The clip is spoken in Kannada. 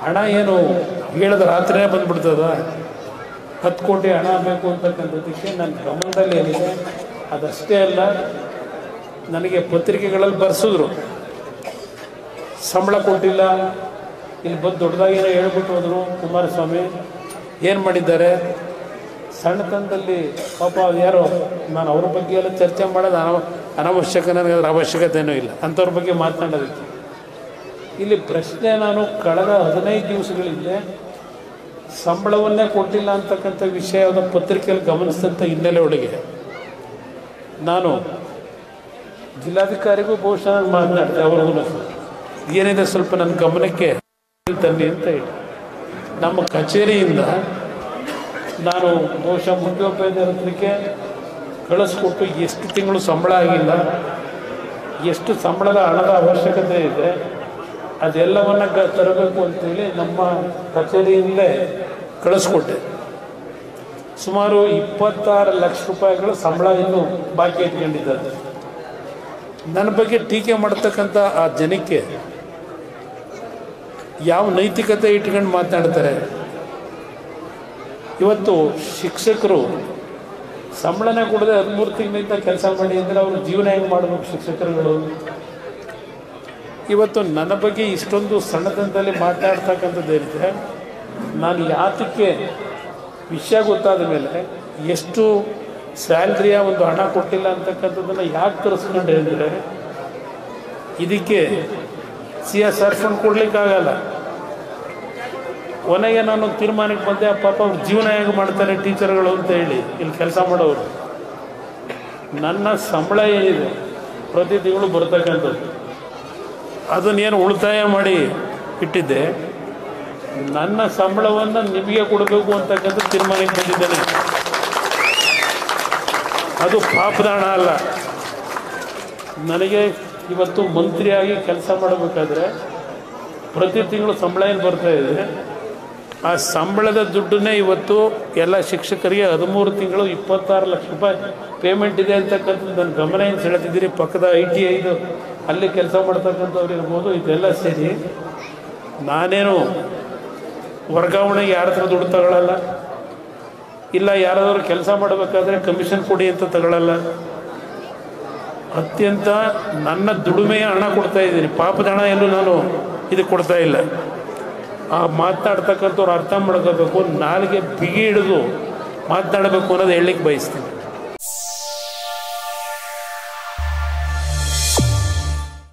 ಹಣ ಏನು ಹೇಳಿದ ರಾತ್ರಿನೇ ಬಂದುಬಿಡ್ತದ? 10 ಕೋಟಿ ಹಣ ಬೇಕು ಅಂತಕ್ಕಂಥದ್ದಕ್ಕೆ ನನ್ನ ಗಮನದಲ್ಲಿ ಏನಿದೆ ಅದಷ್ಟೇ ಅಲ್ಲ, ನನಗೆ ಪತ್ರಿಕೆಗಳಲ್ಲಿ ಬರೆಸಿದ್ರು, ಸಂಬಳ ಕೊಟ್ಟಿಲ್ಲ, ಇಲ್ಲಿ ಬಂದು ದೊಡ್ಡದಾಗೇನೋ ಹೇಳ್ಬಿಟ್ಟು ಹೋದರು ಕುಮಾರಸ್ವಾಮಿ. ಏನು ಮಾಡಿದ್ದಾರೆ? ಸಣ್ಣತನದಲ್ಲಿ ಪಾಪ ಯಾರೋ, ನಾನು ಅವ್ರ ಬಗ್ಗೆ ಎಲ್ಲ ಚರ್ಚೆ ಮಾಡೋದು ಅನಾವಶ್ಯಕ, ನನಗೆ ಅದರ ಅವಶ್ಯಕತೆಯೂ ಇಲ್ಲ ಅಂಥವ್ರ ಬಗ್ಗೆ ಮಾತನಾಡೋದಕ್ಕೆ. ಇಲ್ಲಿ ಪ್ರಶ್ನೆ, ನಾನು ಕಳೆದ 15 ದಿವಸಗಳಿಂದ ಸಂಬಳವನ್ನೇ ಕೊಟ್ಟಿಲ್ಲ ಅಂತಕ್ಕಂಥ ವಿಷಯದ ಪತ್ರಿಕೆಯಲ್ಲಿ ಗಮನಿಸಿದಂಥ ಹಿನ್ನೆಲೆ ಒಳಗೆ ನಾನು ಜಿಲ್ಲಾಧಿಕಾರಿಗೂ ಬಹುಶಃ ಮಾತನಾಡಿದೆ, ಅವ್ರಿಗೂ ಏನಿದೆ ಸ್ವಲ್ಪ ನನ್ನ ಗಮನಕ್ಕೆ ತನ್ನಿ ಅಂತ ಹೇಳಿ ನಮ್ಮ ಕಚೇರಿಯಿಂದ ನಾನು ಬಹುಶಃ ಮುಖ್ಯೋಪಾಧ್ಯಾಯರಿಗೆ ಕಳಿಸ್ಕೊಟ್ಟು ಎಷ್ಟು ತಿಂಗಳು ಸಂಬಳ ಆಗಿಲ್ಲ, ಎಷ್ಟು ಸಂಬಳದ ಹಣದ ಅವಶ್ಯಕತೆ ಇದೆ ಅದೆಲ್ಲವನ್ನು ತರಬೇಕು ಅಂತೇಳಿ ನಮ್ಮ ಕಚೇರಿಯಿಂದಲೇ ಕಳಿಸ್ಕೊಟ್ಟೆ. ಸುಮಾರು 26 ಲಕ್ಷ ರೂಪಾಯಿಗಳ ಸಂಬಳ ಇನ್ನೂ ಬಾಕಿ ಇಟ್ಕೊಂಡಿದ್ದಾರೆ. ನನ್ನ ಬಗ್ಗೆ ಟೀಕೆ ಮಾಡ್ತಕ್ಕಂಥ ಆ ಜನಕ್ಕೆ ಯಾವ ನೈತಿಕತೆ ಇಟ್ಕೊಂಡು ಮಾತನಾಡ್ತಾರೆ? ಇವತ್ತು ಶಿಕ್ಷಕರು ಸಂಬಳನೇ ಕೊಡದೆ 13 ತಿಂಗಳಿಂದ ಕೆಲಸ ಮಾಡಿ ಅಂದರೆ ಅವರು ಜೀವನ ಹೆಂಗೆ ಮಾಡಬೇಕು ಶಿಕ್ಷಕರುಗಳು? ಇವತ್ತು ನನ್ನ ಬಗ್ಗೆ ಇಷ್ಟೊಂದು ಸಣ್ಣತನದಲ್ಲಿ ಮಾತಾಡ್ತಕ್ಕಂಥದ್ದೇನಿದೆ, ನಾನು ಯಾತಕ್ಕೆ ವಿಷಯ ಗೊತ್ತಾದ ಮೇಲೆ ಎಷ್ಟು ಸ್ಯಾಲ್ರಿಯ ಒಂದು ಹಣ ಕೊಟ್ಟಿಲ್ಲ ಅಂತಕ್ಕಂಥದ್ದನ್ನು ಯಾಕೆ ತರಿಸ್ಕೊಂಡೆ ಅಂದರೆ, ಇದಕ್ಕೆ CSR ಫಂಡ್ ಕೊಡಲಿಕ್ಕಾಗಲ್ಲ. ಕೊನೆಗೆ ನಾನು ತೀರ್ಮಾನಕ್ಕೆ ಬಂದೆ, ಪಾಪ ಅವ್ರು ಜೀವನ ಹೇಗೆ ಮಾಡ್ತಾರೆ ಟೀಚರ್ಗಳು ಅಂತ ಹೇಳಿ ಇಲ್ಲಿ ಕೆಲಸ ಮಾಡೋರು. ನನ್ನ ಸಂಬಳ ಏನಿದೆ ಪ್ರತಿ ತಿಂಗಳು ಬರ್ತಕ್ಕಂಥದ್ದು ಅದನ್ನೇನು ಉಳಿತಾಯ ಮಾಡಿ ಇಟ್ಟಿದ್ದೆ, ನನ್ನ ಸಂಬಳವನ್ನು ನಿಮಗೆ ಕೊಡಬೇಕು ಅಂತಕ್ಕಂಥ ತೀರ್ಮಾನಕ್ಕೆ ಬಂದಿದ್ದೇನೆ. ಅದು ಪಾಪದ ಹಣ ಅಲ್ಲ. ನನಗೆ ಇವತ್ತು ಮಂತ್ರಿಯಾಗಿ ಕೆಲಸ ಮಾಡಬೇಕಾದ್ರೆ ಪ್ರತಿ ತಿಂಗಳು ಸಂಬಳ ಏನು ಬರ್ತಾ ಇದೆ, ಆ ಸಂಬಳದ ದುಡ್ಡನ್ನೇ ಇವತ್ತು ಎಲ್ಲ ಶಿಕ್ಷಕರಿಗೆ 13 ತಿಂಗಳು 26 ಲಕ್ಷ ರೂಪಾಯಿ ಪೇಮೆಂಟ್ ಇದೆ ಅಂತಕ್ಕಂಥದ್ದು ನನ್ನ ಗಮನ ಏನು ಸೆಳೆದಿದ್ದೀರಿ. ಪಕ್ಕದ ITI ಅಲ್ಲಿ ಕೆಲಸ ಮಾಡ್ತಕ್ಕಂಥವ್ರು ಇರ್ಬೋದು, ಇದೆಲ್ಲ ಸೇರಿ ನಾನೇನು ವರ್ಗಾವಣೆಗೆ ಯಾರ ಹತ್ರ ದುಡ್ಡು ತಗೊಳ್ಳಲ್ಲ, ಇಲ್ಲ ಯಾರಾದರೂ ಕೆಲಸ ಮಾಡಬೇಕಾದ್ರೆ ಕಮಿಷನ್ ಕೊಡಿ ಅಂತ ತಗೊಳ್ಳಲ್ಲ. ಅತ್ಯಂತ ನನ್ನ ದುಡಿಮೆಯ ಹಣ ಕೊಡ್ತಾ ಇದ್ದೀನಿ, ಪಾಪದ ಹಣ ಎಲ್ಲೂ ನಾನು ಇದಕ್ಕೆ ಕೊಡ್ತಾ ಇಲ್ಲ. ಆ ಮಾತನಾಡ್ತಕ್ಕಂಥವ್ರು ಅರ್ಥ ಮಾಡ್ಕೋಬೇಕು, ನಾಲಿಗೆ ಬಿಗಿ ಹಿಡಿದು ಮಾತನಾಡಬೇಕು ಅನ್ನೋದು ಹೇಳಲಿಕ್ಕೆ ಬಯಸ್ತೀನಿ.